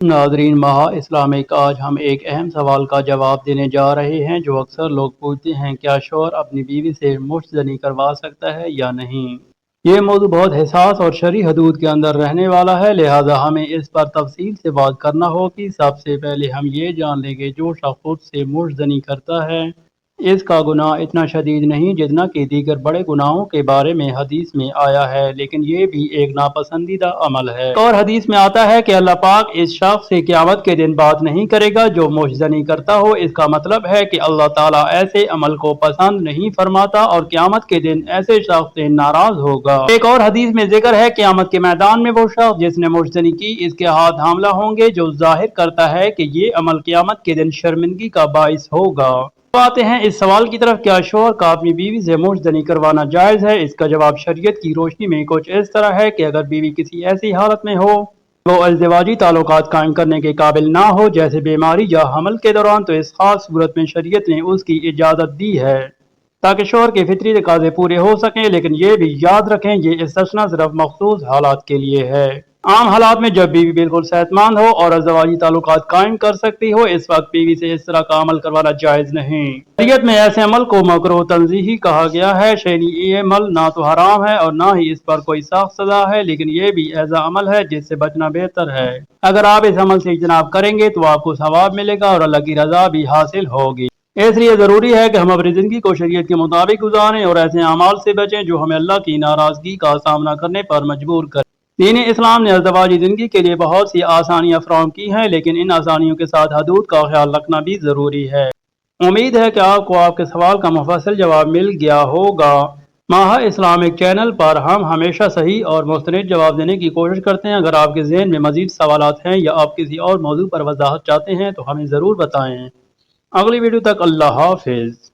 ناظرین، ماہ اسلامک آج ہم ایک اہم سوال کا جواب دینے جا رہے ہیں جو اکثر لوگ پوچھتے ہیں: کیا شوہر اپنی بیوی سے مشت زنی کروا سکتا ہے یا نہیں؟ یہ موضوع بہت حساس اور شرعی حدود کے اندر رہنے والا ہے، لہٰذا ہمیں اس پر تفصیل سے بات کرنا ہوگی۔ سب سے پہلے ہم یہ جان لیں کہ جو شخص خود سے مشت زنی کرتا ہے اس کا گناہ اتنا شدید نہیں جتنا کہ دیگر بڑے گناہوں کے بارے میں حدیث میں آیا ہے، لیکن یہ بھی ایک ناپسندیدہ عمل ہے۔ ایک اور حدیث میں آتا ہے کہ اللہ پاک اس شخص سے قیامت کے دن بات نہیں کرے گا جو مشت زنی کرتا ہو۔ اس کا مطلب ہے کہ اللہ تعالیٰ ایسے عمل کو پسند نہیں فرماتا اور قیامت کے دن ایسے شخص سے ناراض ہوگا۔ ایک اور حدیث میں ذکر ہے کہ قیامت کے میدان میں وہ شخص جس نے مشت زنی کی اس کے ہاتھ حاملہ ہوں گے، جو ظاہر کرتا ہے کہ یہ عمل قیامت کے دن شرمندگی کا باعث ہوگا۔ آتے ہیں اس سوال کی طرف: کیا شوہر کا اپنی بیوی سے مشت زنی کروانا جائز ہے؟ اس کا جواب شریعت کی روشنی میں کچھ اس طرح ہے کہ اگر بیوی کسی ایسی حالت میں ہو وہ ازدواجی تعلقات قائم کرنے کے قابل نہ ہو، جیسے بیماری یا حمل کے دوران، تو اس خاص صورت میں شریعت نے اس کی اجازت دی ہے تاکہ شوہر کے فطری تقاضے پورے ہو سکیں، لیکن یہ بھی یاد رکھیں یہ استثناء صرف مخصوص حالات کے لیے ہے۔ عام حالات میں جب بیوی بالکل صحت مند ہو اور ازدواجی تعلقات قائم کر سکتی ہو، اس وقت بیوی سے اس طرح کا عمل کروانا جائز نہیں۔ شریعت میں ایسے عمل کو مکروہ تنزیہی کہا گیا ہے، یعنی یہ عمل نہ تو حرام ہے اور نہ ہی اس پر کوئی سخت سزا ہے، لیکن یہ بھی ایسا عمل ہے جس سے بچنا بہتر ہے۔ اگر آپ اس عمل سے اجتناب کریں گے تو آپ کو ثواب ملے گا اور اللہ کی رضا بھی حاصل ہوگی۔ اس لیے ضروری ہے کہ ہم اپنی زندگی کو شریعت کے مطابق گزاریں اور ایسے اعمال سے بچیں جو ہمیں اللہ کی ناراضگی کا سامنا کرنے پر مجبور کریں۔ دین اسلام نے ازدواجی زندگی کے لیے بہت سی آسانیاں فراہم کی ہیں، لیکن ان آسانیوں کے ساتھ حدود کا خیال رکھنا بھی ضروری ہے۔ امید ہے کہ آپ کو آپ کے سوال کا مفصل جواب مل گیا ہوگا۔ ماہ اسلامک چینل پر ہم ہمیشہ صحیح اور مستند جواب دینے کی کوشش کرتے ہیں۔ اگر آپ کے ذہن میں مزید سوالات ہیں یا آپ کسی اور موضوع پر وضاحت چاہتے ہیں تو ہمیں ضرور بتائیں۔ اگلی ویڈیو تک اللہ حافظ۔